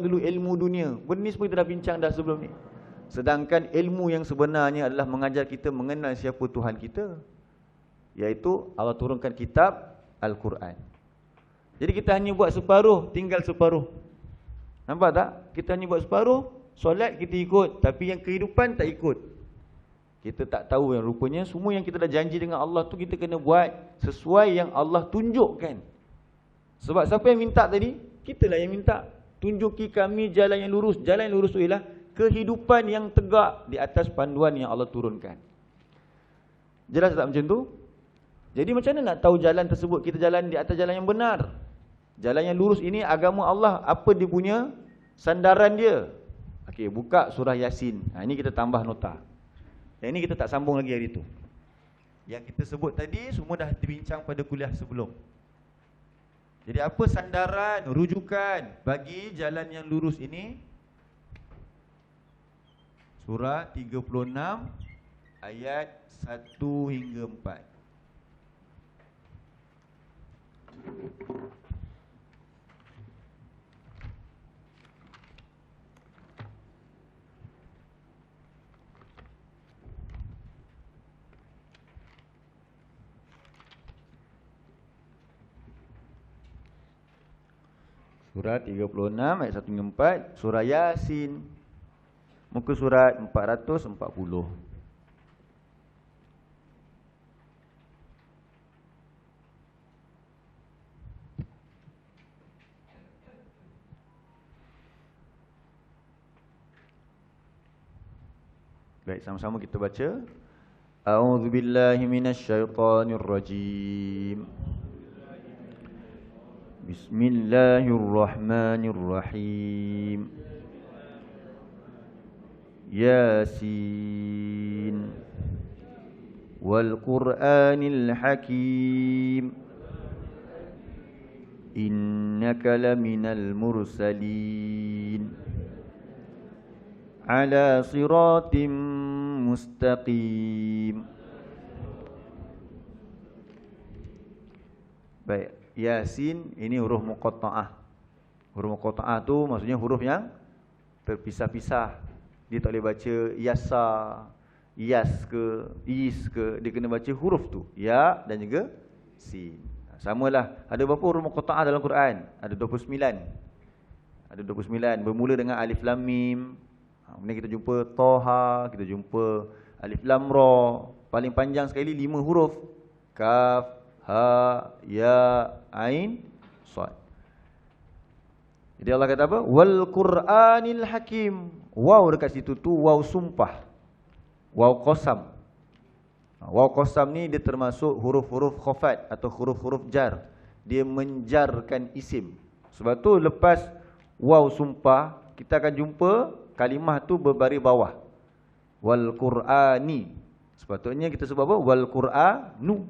dulu ilmu dunia. Benda ni semua kita dah bincang dah sebelum ni. Sedangkan ilmu yang sebenarnya adalah mengajar kita mengenal siapa Tuhan kita, iaitu Allah turunkan kitab Al-Quran. Jadi kita hanya buat separuh, tinggal separuh. Nampak tak? Kita hanya buat separuh, solat kita ikut, tapi yang kehidupan tak ikut. Kita tak tahu yang rupanya semua yang kita dah janji dengan Allah tu kita kena buat sesuai yang Allah tunjukkan. Sebab siapa yang minta tadi? Kitalah yang minta. Tunjuki kami jalan yang lurus. Jalan yang lurus tu ialah kehidupan yang tegak di atas panduan yang Allah turunkan. Jelas tak macam tu? Jadi macam mana nak tahu jalan tersebut kita jalan di atas jalan yang benar? Jalan yang lurus ini agama Allah, apa dia punya sandaran dia? Okey, buka surah Yasin. Ini kita tambah nota. Yang ini kita tak sambung lagi hari itu. Yang kita sebut tadi semua dah dibincang pada kuliah sebelum. Jadi apa sandaran, rujukan bagi jalan yang lurus ini? Surah 36 ayat 1 hingga 4. Surah 36 ayat 1 hingga 4, surah Yasin. Muka surat 440. Baik, sama-sama kita baca. A'udzubillahi minasyaitonirrajim. Bismillahirrahmanirrahim. Yasin wal Qur'anil Hakim. Innaka laminal mursalin ala siratim mustaqim. Baik, Yasin ini huruf muqatta'ah. Huruf muqatta'ah tu maksudnya huruf yang terpisah-pisah. Dia tak boleh baca yasa, yas ke, is ke. Dia kena baca huruf tu, ya dan juga sin. Samalah, ada berapa huruf muqatta'ah dalam Quran? Ada 29. Ada 29 bermula dengan alif lam mim. Kemudian kita jumpa Toha, kita jumpa alif lam ra. Paling panjang sekali 5 huruf. Kaf, ha, ya, ain, sad. Jadi Allah kata apa? Wal Qur'anil Hakim. Waw dekat situ tu waw sumpah. Waw qasam. Waw qasam ni dia termasuk huruf-huruf khafat atau huruf-huruf jar. Dia menjarkan isim. Sebab tu lepas waw sumpah, kita akan jumpa kalimah tu berbaris bawah. Wal Qur'ani. Sepatutnya kita sebut apa? Wal Qur'anu.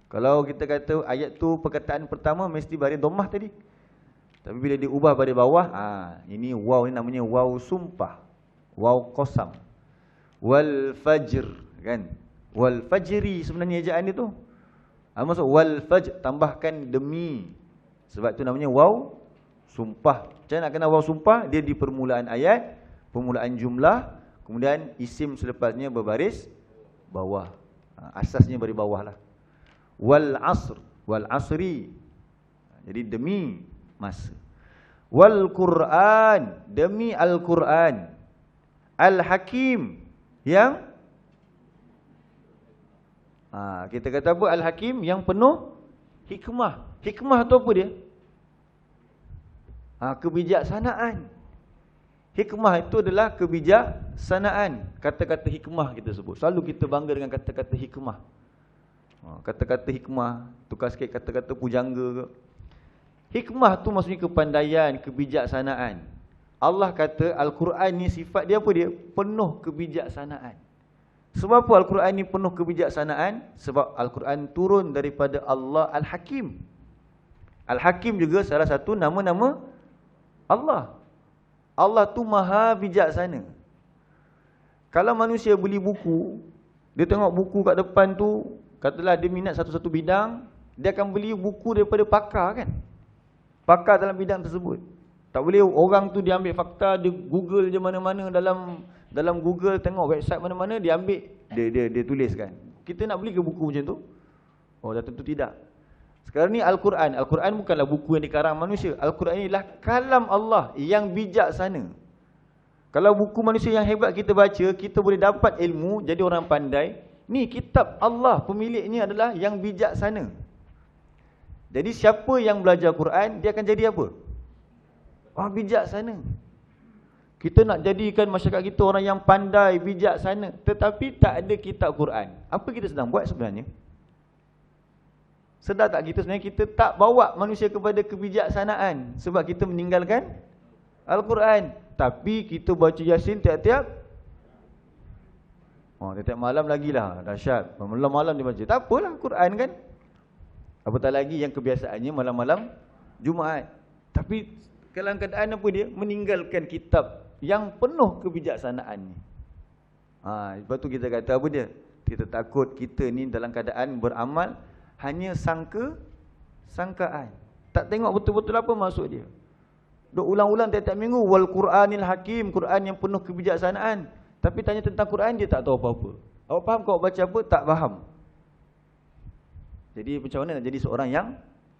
Kalau kita kata ayat tu perkataan pertama mesti baris dhammah tadi. Tapi bila diubah baris bawah, ini waw ni namanya waw sumpah. Waw qasam. Wal fajr, kan? Wal fajri sebenarnya ejaan dia tu. Maksud wal fajr tambahkan demi. Sebab tu namanya waw sumpah. Macam nak kena waw sumpah? Dia di permulaan ayat, permulaan jumlah, kemudian isim selepasnya berbaris bawah. Asasnya baris bawah lah. Wal asr, wal asri. Jadi demi masa. Wal Qur'an, demi Al-Quran. Al-Hakim, yang kita kata apa? Al-Hakim, yang penuh hikmah. Hikmah tu apa dia? Kebijaksanaan. Hikmah itu adalah kebijaksanaan. Kata-kata hikmah kita sebut. Selalu kita bangga dengan kata-kata hikmah. Kata-kata hikmah, tukar sikit kata-kata pujangga ke. Hikmah tu maksudnya kepandaian, kebijaksanaan. Allah kata Al-Quran ni sifat dia apa dia? Penuh kebijaksanaan. Sebab apa Al-Quran ni penuh kebijaksanaan? Sebab Al-Quran turun daripada Allah Al-Hakim. Al-Hakim juga salah satu nama-nama Allah. Allah tu maha bijaksana. Kalau manusia beli buku, dia tengok buku kat depan tu, katalah dia minat satu-satu bidang, dia akan beli buku daripada pakar, kan? Pakar dalam bidang tersebut. Tak boleh orang tu dia ambil fakta, dia Google je mana-mana, dalam Google tengok website mana-mana, dia ambil, dia tuliskan. Kita nak beli ke buku macam tu? Oh, dah tentu tidak. Sekarang ni Al-Quran. Al-Quran bukanlah buku yang dikarang manusia. Al-Quran inilah kalam Allah yang bijaksana. Kalau buku manusia yang hebat kita baca, kita boleh dapat ilmu, jadi orang pandai. Ni kitab Allah, pemiliknya adalah yang bijaksana. Jadi siapa yang belajar Quran, dia akan jadi apa? Orang bijaksana. Kita nak jadikan masyarakat kita orang yang pandai, bijaksana, tetapi tak ada kitab Quran. Apa kita sedang buat sebenarnya? Sedar tak kita sebenarnya kita tak bawa manusia kepada kebijaksanaan sebab kita meninggalkan Al-Quran. Tapi kita baca Yasin tiap-tiap malam lagi lah, dahsyat. Malam-malam dia baca. Tak apalah Quran kan. Apatah lagi yang kebiasaannya malam-malam Jumaat. Tapi dalam keadaan apa dia? Meninggalkan kitab yang penuh kebijaksanaan ni. Lepas tu kita kata apa dia? Kita takut kita ni dalam keadaan beramal hanya sangkaan. Tak tengok betul-betul apa maksud dia. Duk ulang-ulang tiap-tiap minggu, wal Quranil Hakim, Quran yang penuh kebijaksanaan. Tapi tanya tentang Quran, dia tak tahu apa-apa. Awak faham kau baca apa? Tak faham. Jadi macam mana nak jadi seorang yang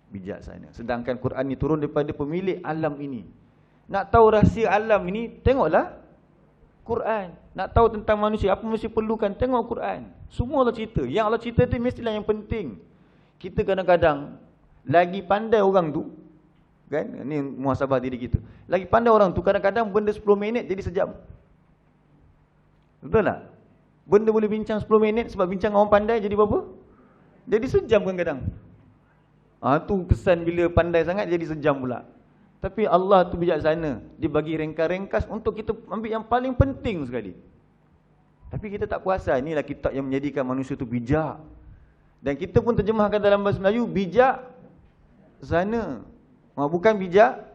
bijaksana? Sedangkan Quran ni turun daripada pemilik alam ini. Nak tahu rahsia alam ini, tengoklah Quran. Nak tahu tentang manusia, apa manusia perlukan, tengok Quran. Semua Allah cerita. Yang Allah cerita tu mestilah yang penting. Kita kadang-kadang lagi pandai orang tu, kan? Ini muhasabah diri kita. Lagi pandai orang tu, kadang-kadang benda 10 minit jadi sejam. Betul tak? Benda boleh bincang 10 minit sebab bincang orang pandai jadi berapa? Jadi sejam kadang-kadang. Tu kesan bila pandai sangat jadi sejam pula. Tapi Allah tu bijaksana. Dia bagi ringkas-ringkas untuk kita ambil yang paling penting sekali. Tapi kita tak puasa. Inilah kitab yang menjadikan manusia tu bijak. Dan kita pun terjemahkan dalam bahasa Melayu, bijak sana. Bukan bijak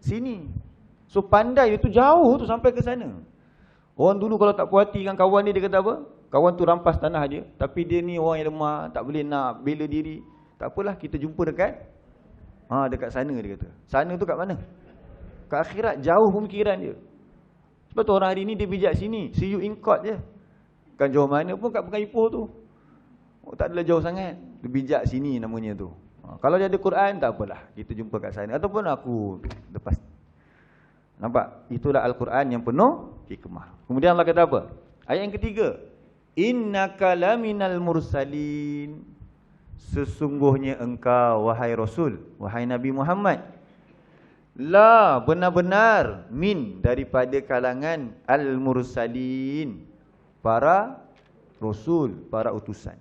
sini. So pandai itu jauh tu sampai ke sana. Orang dulu kalau tak puas hati dengan kawan dia kata apa? Kawan tu rampas tanah dia, tapi dia ni orang yang lemah, tak boleh nak bela diri. Tak apalah, kita jumpa dekat dekat sana dia kata. Sana tu kat mana? Kat akhirat, jauh pemikiran dia. Sebab tu orang hari ni dia bijak sini, see you in court je. Kan jauh mana pun kat Pekan Ipoh tu. Tak adalah jauh sangat. Dia bijak sini namanya tu. Kalau dia ada Quran, tak apalah, kita jumpa kat sana. Ataupun aku lepas. Nampak? Itulah Al-Quran yang penuh hikmah. Kemudian Allah kata apa? Ayat yang ketiga. Innaka laminal mursalin. Sesungguhnya engkau, wahai Rasul, wahai Nabi Muhammad, la, benar-benar, min, daripada kalangan al-mursalin, para Rasul, para utusan.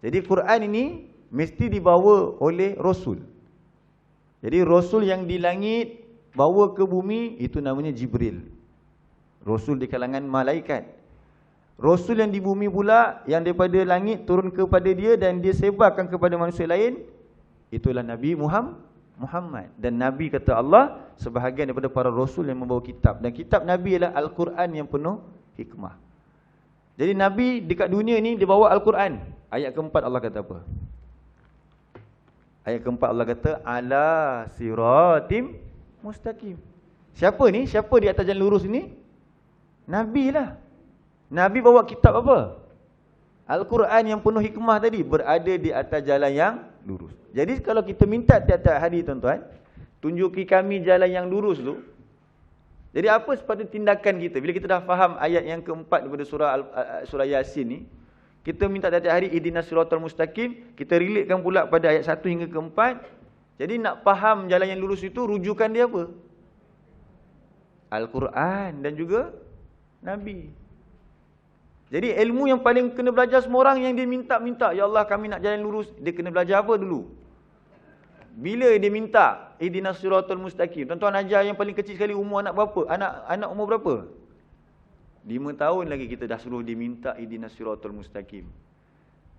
Jadi Quran ini mesti dibawa oleh Rasul. Jadi Rasul yang di langit bawa ke bumi, itu namanya Jibril. Rasul di kalangan malaikat. Rasul yang di bumi pula, yang daripada langit turun kepada dia dan dia sebarkan kepada manusia lain, itulah Nabi Muhammad. Dan Nabi kata Allah, sebahagian daripada para Rasul yang membawa kitab. Dan kitab Nabi ialah Al-Quran yang penuh hikmah. Jadi Nabi dekat dunia ni dia bawa Al-Quran. Ayat keempat Allah kata apa? Ayat keempat Allah kata, ala siratim mustaqim. Siapa ni? Siapa di atas jalan lurus ni? Nabi lah. Nabi bawa kitab apa? Al-Quran yang penuh hikmah tadi, berada di atas jalan yang lurus. Jadi kalau kita minta tiap-tiap hari tuan-tuan, tunjuki kami jalan yang lurus tu. Jadi apa sepatutnya tindakan kita? Bila kita dah faham ayat yang keempat daripada surah Yasin ni, kita minta tiap-tiap hari ihdinas siratal mustaqim, kita relatekan pula pada ayat 1 hingga ke 4. Jadi nak faham jalan yang lurus itu, rujukan dia apa? Al-Quran dan juga Nabi. Jadi ilmu yang paling kena belajar semua orang yang dia minta, ya Allah kami nak jalan lurus, dia kena belajar apa dulu? Bila dia minta ihdinas siratal mustaqim, tuan-tuan ajar yang paling kecil sekali umur anak berapa? Anak umur berapa? 5 tahun lagi kita dah suruh dia minta ihdinas siratal mustaqim.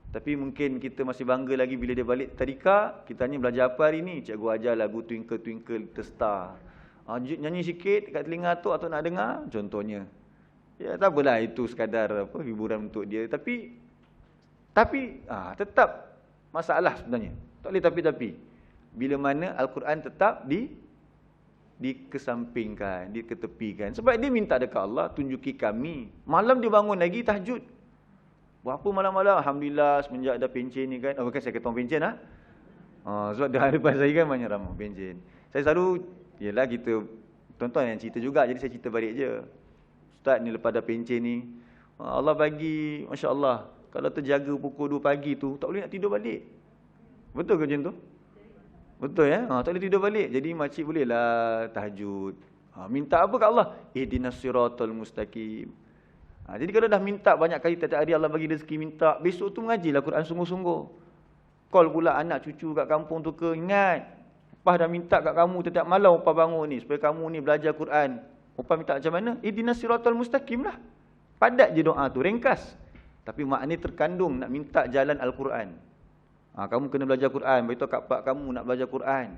Tapi mungkin kita masih bangga lagi bila dia balik tadika, kita tanya belajar apa hari ni? Cikgu ajar lagu Twinkle Twinkle Little Star. Nyanyi sikit kat telinga tu atau nak dengar contohnya. Ya tak apalah, itu sekadar hiburan untuk dia, tapi tetap masalah sebenarnya. Tak boleh tapi bila mana Al-Quran tetap dikesampingkan, diketepikan. Sebab dia minta dekat Allah, tunjuki kami. Malam dia bangun lagi tahajud. Berapa malam-malam? Alhamdulillah semenjak ada pencen ni kan. Oh, bukan saya kata orang pencen lah. Sebab di hadapan saya kan banyak ramai pencen. Saya selalu, yelah kita, tuan-tuan yang cerita juga, jadi saya cerita balik je. Ustaz ni lepas dah pencen ni, Allah bagi, Masya Allah, kalau terjaga pukul 2 pagi tu, tak boleh nak tidur balik. Betul ke macam tu? Betul ya? Tak boleh tidur balik. Jadi makcik bolehlah tahajud. Minta apa kat Allah? Ihdinas siratal mustaqim. Jadi kalau dah minta banyak kali tiap-tiap hari Allah bagi rezeki minta, besok tu mengajilah Quran sungguh-sungguh. Call pula anak cucu kat kampung tu ke, ingat. Upah dah minta kat kamu tiap-tiap malam upah bangun ni, supaya kamu ni belajar Quran. Upah minta macam mana? Ihdinas siratal mustaqim lah. Padat je doa tu, ringkas. Tapi maknanya terkandung nak minta jalan Al-Quran. Kamu kena belajar Quran, beritahu kat pak kamu nak belajar Quran.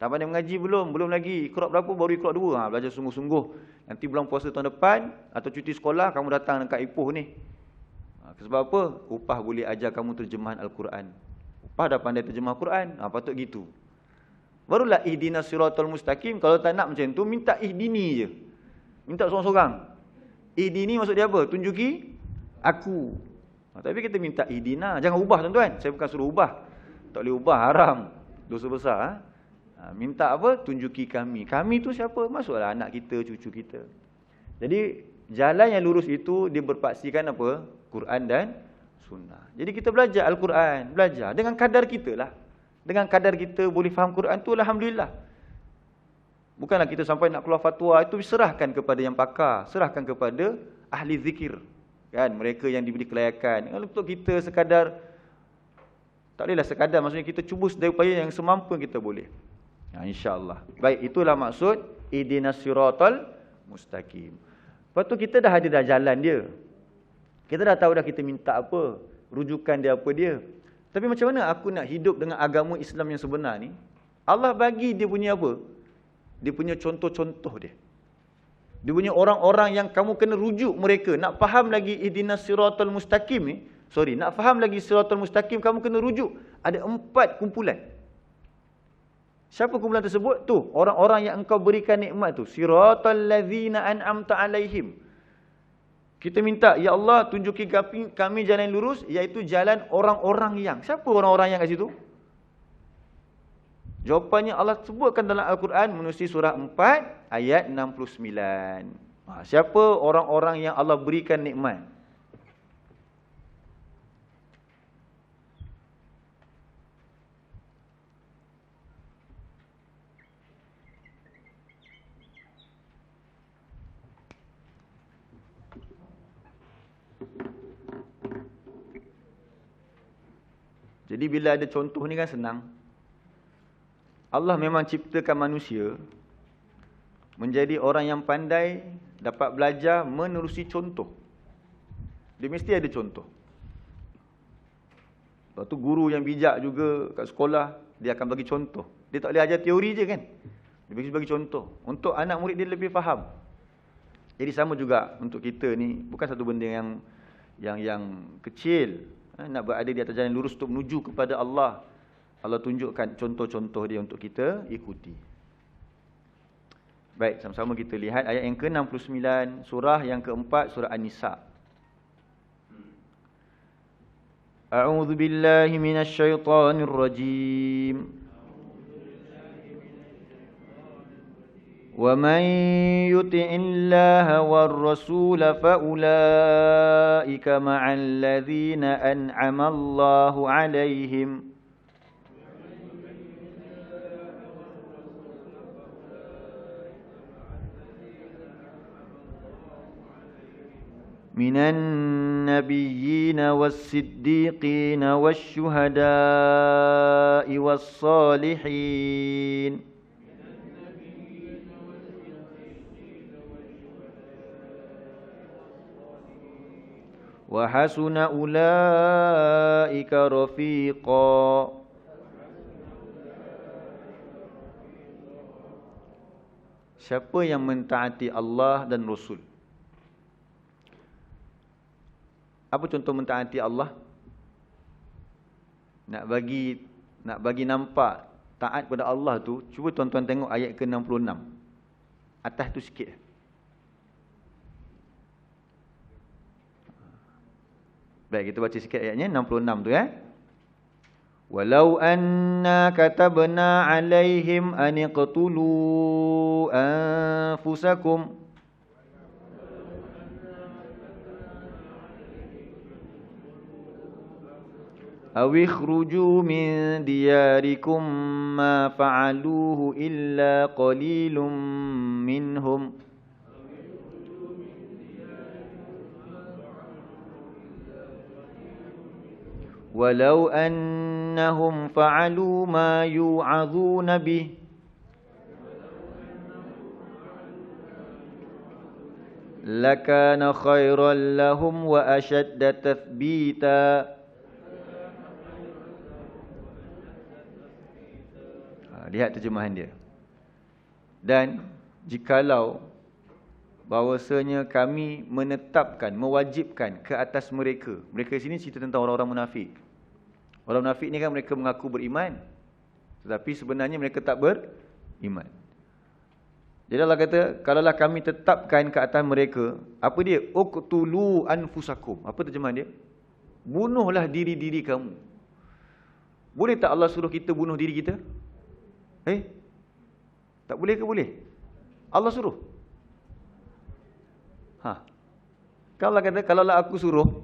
Tak pandai mengaji belum? Belum lagi. Iqra' berapa? Baru Iqra' 2. Belajar sungguh-sungguh. Nanti bulan puasa tahun depan, atau cuti sekolah, kamu datang dekat Ipoh ni. Sebab apa? Upah boleh ajar kamu terjemahan Al-Quran. Upah dah pandai terjemah Quran. Patut gitu. Barulah ihdinas siratal mustaqim. Kalau tak nak macam tu, minta ihdini je. Minta seorang-seorang. Ihdini maksud dia apa? Tunjuki aku. Tapi kita minta ihdina. Jangan ubah tuan-tuan. Saya bukan suruh ubah. Tak boleh ubah, haram. Dosa besar. Minta apa? Tunjuki kami. Kami tu siapa? Masuklah anak kita, cucu kita. Jadi jalan yang lurus itu dia berpaksikan apa? Quran dan sunnah. Jadi kita belajar Al-Quran, belajar dengan kadar kita lah. Dengan kadar kita boleh faham Quran tu alhamdulillah. Bukanlah kita sampai nak keluar fatwa, itu serahkan kepada yang pakar, serahkan kepada ahli zikir. Kan, mereka yang diberi kelayakan. Kalau untuk kita sekadar, tak bolehlah sekadar, maksudnya kita cuba sedaya upaya yang semampu kita boleh. InsyaAllah. Baik, itulah maksud ihdinas siratal mustaqim. Lepas tu kita dah ada dah jalan dia. Kita dah tahu dah kita minta apa, rujukan dia apa dia. Tapi macam mana aku nak hidup dengan agama Islam yang sebenar ni? Allah bagi dia punya apa? Dia punya contoh-contoh dia. Dia punya orang-orang yang kamu kena rujuk mereka. Nak faham lagi ihdinas siratal mustaqim ni, nak faham lagi siratal mustaqim, kamu kena rujuk. Ada 4 kumpulan. Siapa kumpulan tersebut? Tu, orang-orang yang engkau berikan nikmat tu. Siratal ladzina an'amta alaihim. Kita minta, ya Allah, tunjuki kami jalan lurus, iaitu jalan orang-orang yang. Siapa orang-orang yang kat situ? Jawapannya Allah sebutkan dalam Al-Quran menerusi surah 4 ayat 69. Siapa orang-orang yang Allah berikan nikmat? Jadi bila ada contoh ni kan senang. Allah memang ciptakan manusia menjadi orang yang pandai, dapat belajar menerusi contoh. Dia mesti ada contoh. Lepas tu guru yang bijak juga kat sekolah, dia akan bagi contoh. Dia tak boleh ajar teori je kan. Dia bagi contoh. Untuk anak murid dia lebih faham. Jadi sama juga untuk kita ni, bukan satu benda yang kecil. Nak berada di atas jalan lurus untuk menuju kepada Allah. Allah tunjukkan contoh-contoh dia untuk kita ikuti. Baik, sama-sama kita lihat ayat yang ke-69, surah yang keempat, surah An-Nisa. A'udzu billahi minasy syaithanir rajim. وَمَنْ يُطِعِ اللَّهَ وَالرَّسُولَ فَأُولَئِكَ مَعَ الَّذِينَ أَنْعَمَ اللَّهُ عَلَيْهِمْ مِنَ النَّبِيِّينَ وَالصِّدِّيقِينَ وَالشُّهَدَاءِ وَالصَّالِحِينَ وَحَسُنَ أُولَئِكَ رَفِيقًا. Siapa yang mentaati Allah dan Rasul? Apa contoh mentaati Allah? Nak bagi nampak taat pada Allah tu, cuba tuan-tuan tengok ayat ke-66. Atas tu sikit. Baik, kita baca sikit ayatnya 66 tu ya. Walau anna katabna alaihim an iqtulu anfusakum aw ikhruju min diyarikum ma fa'aluhu illa qalilum minhum walau annahum fa'alu ma yu'adhuna bih lakana khairan lahum wa ashadda tathbita. Lihat terjemahan dia. Dan jikalau bahawasanya kami menetapkan, mewajibkan ke atas mereka. Mereka sini cerita tentang orang-orang munafik. Orang munafik ni kan mereka mengaku beriman, tetapi sebenarnya mereka tak beriman. Jadi Allah kata, kalaulah kami tetapkan ke atas mereka, apa dia? Uqtulu anfusakum. Apa terjemahan dia? Bunuhlah diri-diri kamu. Boleh tak Allah suruh kita bunuh diri kita? Tak boleh ke boleh? Allah suruh. Kalau Allah kata, kalaulah aku suruh,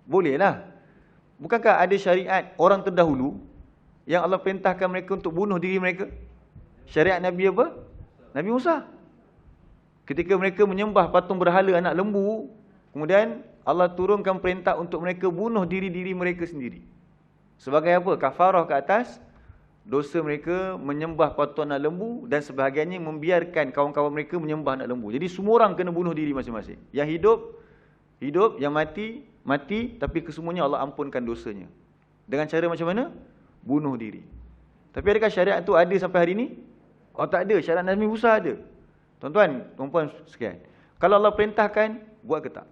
bolehlah. Bukankah ada syariat orang terdahulu yang Allah perintahkan mereka untuk bunuh diri mereka? Syariat Nabi apa? Nabi Musa. Ketika mereka menyembah patung berhala anak lembu, kemudian Allah turunkan perintah untuk mereka bunuh diri-diri mereka sendiri. Sebagai apa? Kafarah ke atas dosa mereka menyembah patung anak lembu, dan sebahagiannya membiarkan kawan-kawan mereka menyembah anak lembu. Jadi semua orang kena bunuh diri masing-masing. Yang hidup, hidup. Yang mati, mati. Tapi kesemuanya Allah ampunkan dosanya. Dengan cara macam mana? Bunuh diri. Tapi adakah syariat tu ada sampai hari ini? Oh, tak ada. Syariat Nabi Musa ada. Tuan-tuan, tuan-puan sekalian, kalau Allah perintahkan, buat ke tak?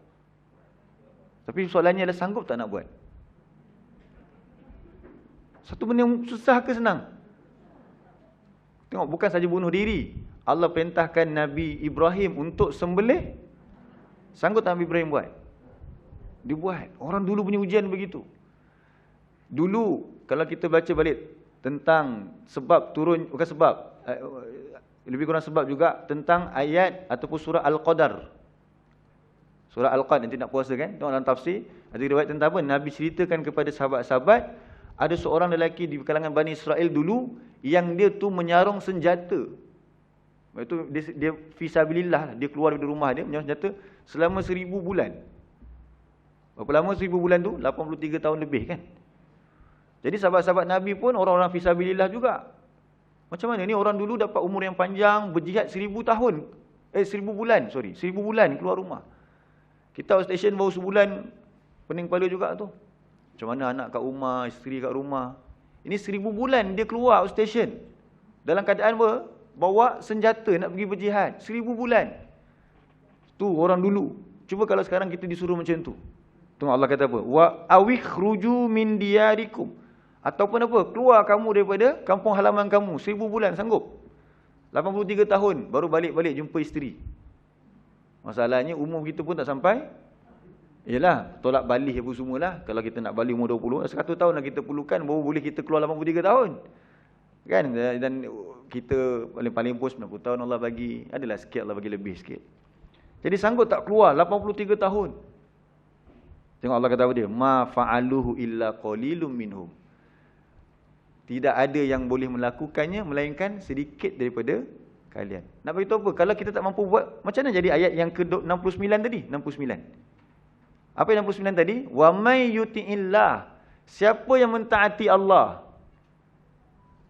Tapi soalannya adalah, sanggup tak nak buat? Satu benda yang susah ke senang? Tengok, bukan saja bunuh diri. Allah perintahkan Nabi Ibrahim untuk sembelih. Sanggup tak Nabi Ibrahim buat? Dia buat. Orang dulu punya ujian begitu. Dulu, kalau kita baca balik tentang sebab turun, bukan sebab, lebih kurang sebab juga, tentang ayat ataupun surah Al-Qadar. Surah Al-Qadar, nanti nak puasa kan? Tengok dalam tafsir, ada riwayat tentang apa? Nabi ceritakan kepada sahabat-sahabat, ada seorang lelaki di kalangan Bani Israel dulu yang dia tu menyarung senjata. Itu dia fisabilillah, dia keluar dari rumah dia menyarung senjata selama 1000 bulan. Berapa lama 1000 bulan tu? 83 tahun lebih kan. Jadi sahabat-sahabat Nabi pun orang-orang fisabilillah juga. Macam mana ni orang dulu dapat umur yang panjang, berjihad 1000 tahun. 1000 bulan, 1000 bulan keluar rumah. Kita outstation baru sebulan, pening kepala juga tu. Macam mana anak kat rumah, isteri kat rumah. Ini 1000 bulan dia keluar outstation. Dalam keadaan apa? Bawa senjata nak pergi berjihad. 1000 bulan. Tu orang dulu. Cuba kalau sekarang kita disuruh macam tu. Tengok Allah kata apa? Wa awikhruju min diyarikum. Ataupun apa? Keluar kamu daripada kampung halaman kamu. 1000 bulan sanggup. 83 tahun baru balik-balik jumpa isteri. Masalahnya umur kita pun tak sampai. Yalah, tolak balik apa semualah. Kalau kita nak balik umur 20, 100 tahun lah kita perlukan, baru boleh kita keluar 83 tahun. Kan? Dan kita paling-paling pun 90 tahun Allah bagi. Adalah sikit, Allah bagi lebih sikit. Jadi sanggup tak keluar 83 tahun. Tengok Allah kata apa dia? Ma fa'aluhu illa qalilum minhum. Tidak ada yang boleh melakukannya melainkan sedikit daripada kalian. Nak beritahu apa? Kalau kita tak mampu buat, macam mana jadi ayat yang ke-69 tadi? 69. Apa yang 69 tadi? Wa may yuti'illah. Siapa yang mentaati Allah?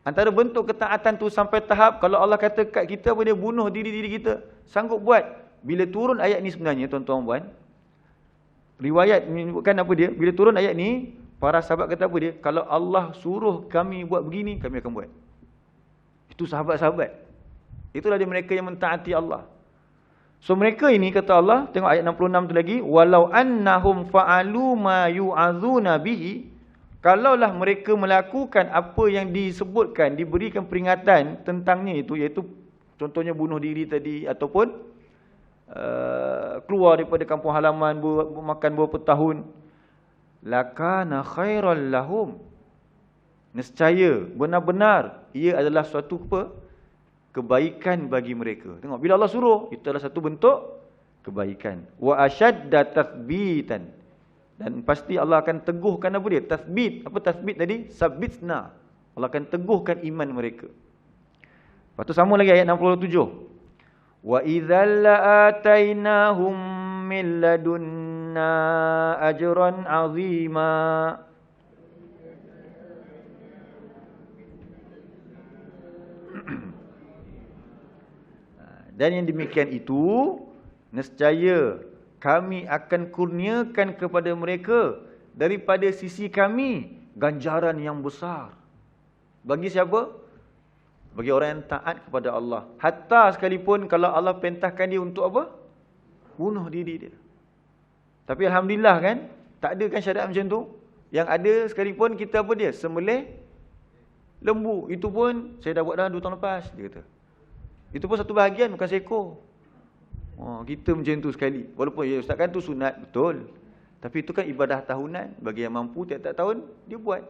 Antara bentuk ketaatan tu sampai tahap kalau Allah kata kat kita apa dia bunuh diri-diri kita, sanggup buat. Bila turun ayat ni sebenarnya tuan-tuan puan, riwayat menyebutkan apa dia? Bila turun ayat ni, para sahabat kata apa dia? Kalau Allah suruh kami buat begini, kami akan buat. Itu sahabat-sahabat. Itulah dia mereka yang mentaati Allah. So mereka ini kata Allah, tengok ayat 66 tu lagi, walau annahum fa'alu ma yu'adzuna bihi, kalaulah mereka melakukan apa yang disebutkan, diberikan peringatan tentangnya itu, iaitu Contohnya bunuh diri tadi, ataupun keluar daripada kampung halaman makan beberapa tahun. Lakana khairal lahum. Nescaya benar-benar ia adalah suatu kebaikan bagi mereka. Tengok, bila Allah suruh, itu adalah satu bentuk kebaikan. Wa ashadda tathbitan. Dan pasti Allah akan teguhkan apa dia? Tathbit. Apa tathbit tadi? Sabbitna. Allah akan teguhkan iman mereka. Lepas tu sama lagi ayat 67. Wa idzal la'atainahum min ladunna ajran 'azima. Dan yang demikian itu, nescaya kami akan kurniakan kepada mereka daripada sisi kami ganjaran yang besar. Bagi siapa? Bagi orang yang taat kepada Allah. Hatta sekalipun kalau Allah perintahkan dia untuk apa? Bunuh diri dia. Tapi alhamdulillah kan, tak ada kan syariat macam tu. Yang ada sekalipun kita apa dia? Sembelih lembu. Itu pun saya dah buat dah 2 tahun lepas, dia kata. Itu pun satu bahagian, bukan seekor. Kita macam tu sekali. Walaupun ya ustaz kan tu sunat, betul. Tapi itu kan ibadah tahunan. Bagi yang mampu tiap-tiap tahun, dia buat.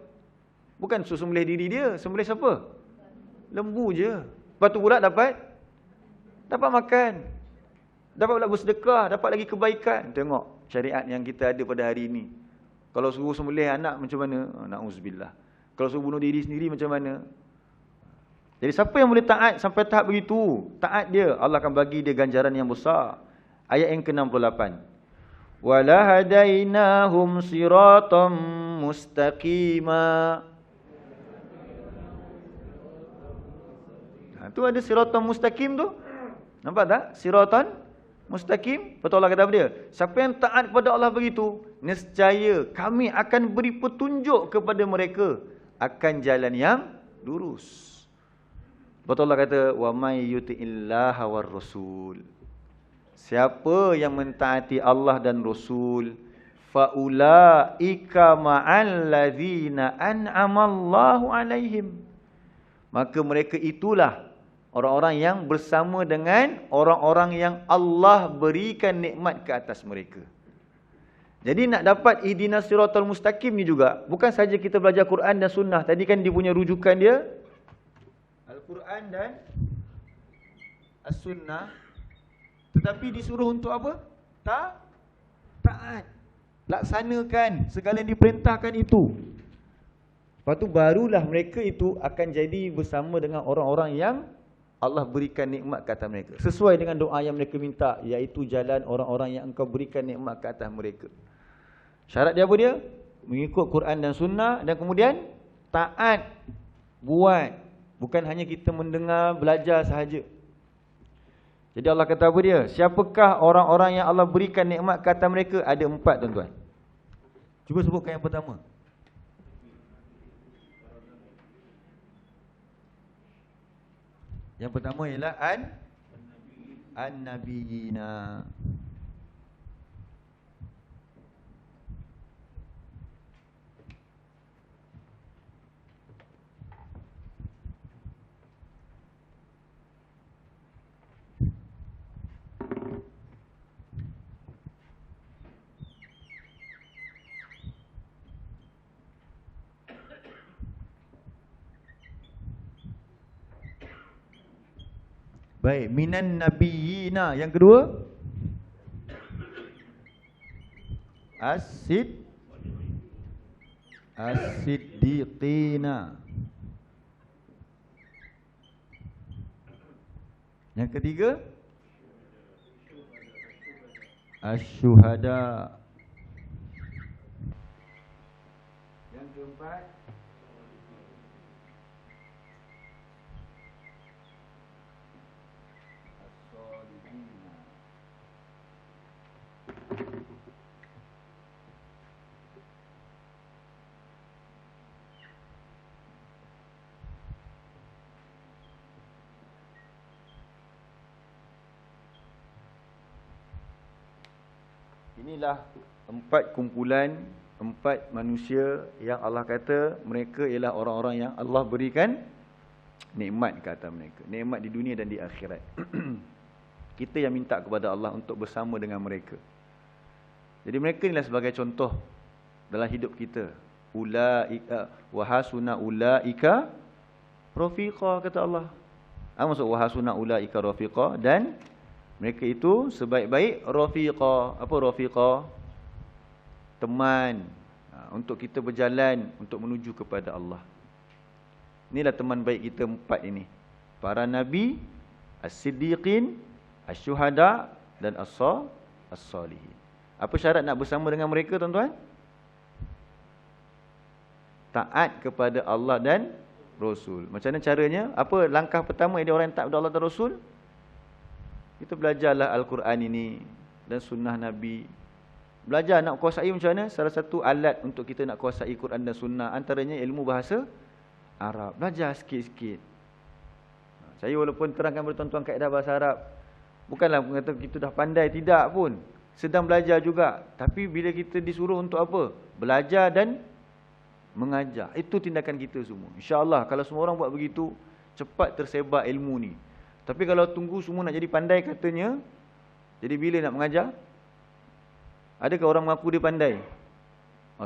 Bukan sembelih diri dia. Sembelih siapa? Lembu je. Lepas tu pula dapat makan. Dapat pula bersedekah. Dapat lagi kebaikan. Tengok syariat yang kita ada pada hari ini. Kalau suruh sembelih anak macam mana? Na'udzubillah. Kalau suruh bunuh diri sendiri macam mana? Jadi siapa yang boleh taat sampai tahap begitu? Taat dia, Allah akan bagi dia ganjaran yang besar. Ayat yang ke-68. Wala hadainahum siratam mustaqima. Tu ada siratam mustaqim tu. Nampak tak? Siratan mustaqim. Betul Allah kata apa dia? Siapa yang taat kepada Allah begitu, nescaya kami akan beri petunjuk kepada mereka akan jalan yang lurus. Betul Allah kata, wa may yuti'illaha war rasul. Siapa yang mentaati Allah dan Rasul, faulaika ma'al ladzina an'amallahu alaihim. Maka mereka itulah orang-orang yang bersama dengan orang-orang yang Allah berikan nikmat ke atas mereka. Jadi nak dapat ihdinas siratal mustaqim ni juga, bukan saja kita belajar Quran dan Sunnah. Tadi kan dia punya rujukan dia Al-Quran dan As-Sunnah. Tetapi disuruh untuk apa? Taat. Laksanakan segala yang diperintahkan itu. Lepas tu barulah mereka itu akan jadi bersama dengan orang-orang yang Allah berikan nikmat ke atas mereka. Sesuai dengan doa yang mereka minta, iaitu jalan orang-orang yang engkau berikan nikmat ke atas mereka. Syarat dia apa dia? Mengikut Quran dan Sunnah, dan kemudian taat, buat. Bukan hanya kita mendengar, belajar sahaja. Jadi Allah kata apa dia? Siapakah orang-orang yang Allah berikan nikmat ke atas mereka? Ada 4 tuan-tuan. Cuba sebutkan yang pertama. Yang pertama ialah An-Nabiyina. Baik, minan nabiyina. Yang kedua, as-siddiqina. Yang ketiga, asy-syuhada. Yang keempat, inilah 4 kumpulan, 4 manusia yang Allah kata mereka ialah orang-orang yang Allah berikan nikmat ke atas mereka. Nikmat di dunia dan di akhirat. Kita yang minta kepada Allah untuk bersama dengan mereka. Jadi mereka inilah sebagai contoh dalam hidup kita. Ulaika wa hasuna ulaika rafiqa, kata Allah. Apa maksud wa hasuna ulaika rafiqa? Dan mereka itu sebaik-baik rafiqa. Apa rafiqa? Teman. Untuk kita berjalan untuk menuju kepada Allah. Inilah teman baik kita empat ini. Para nabi, as-siddiqin, asy-syuhada dan as-salihin. Apa syarat nak bersama dengan mereka, tuan-tuan? Taat kepada Allah dan Rasul. Macam mana caranya? Apa langkah pertama dia orang yang taat kepada Allah dan Rasul? Kita belajarlah Al-Quran ini dan sunnah Nabi. Belajar nak kuasai macam mana? Salah satu alat untuk kita nak kuasai Quran dan sunnah antaranya ilmu bahasa Arab. Belajar sikit-sikit. Saya walaupun terangkan kepada tuan-tuan kaedah bahasa Arab, bukanlah mengatakan kita dah pandai, tidak pun. Sedang belajar juga. Tapi bila kita disuruh untuk apa? Belajar dan mengajar. Itu tindakan kita semua. InsyaAllah kalau semua orang buat begitu, cepat tersebar ilmu ni. Tapi kalau tunggu semua nak jadi pandai katanya, jadi bila nak mengajar? Adakah orang mengaku dia pandai?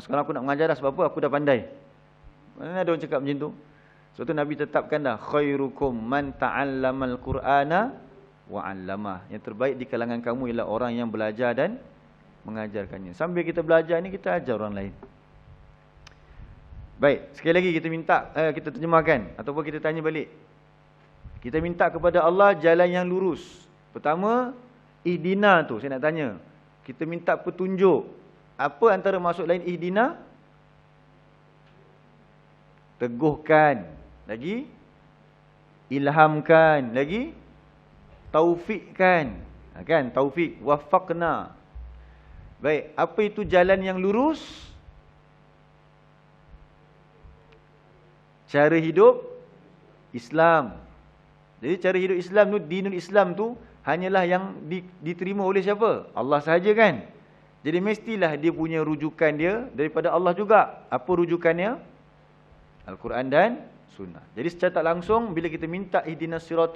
Sekarang aku nak mengajar dah, sebab apa? Aku dah pandai. Mana ada orang cakap macam tu? Sebab tu Nabi tetapkan dah, khairukum man ta'allamal Qur'ana wa 'allamah. Yang terbaik di kalangan kamu ialah orang yang belajar dan mengajarkannya. Sambil kita belajar ni, kita ajar orang lain. Baik, sekali lagi kita minta, kita terjemahkan ataupun kita tanya balik. Kita minta kepada Allah jalan yang lurus. Pertama, ihdina tu saya nak tanya. Kita minta petunjuk. Apa antara maksud lain ihdina? Teguhkan. Lagi? Ilhamkan. Lagi? Taufikkan. Kan? Taufik. Wafaqna. Baik. Apa itu jalan yang lurus? Cara hidup Islam. Jadi cara hidup Islam tu, dinul Islam tu hanyalah yang diterima oleh siapa? Allah sahaja, kan? Jadi mestilah dia punya rujukan dia daripada Allah juga. Apa rujukannya? Al-Quran dan Sunnah. Jadi secara tak langsung bila kita minta ihdinas siratal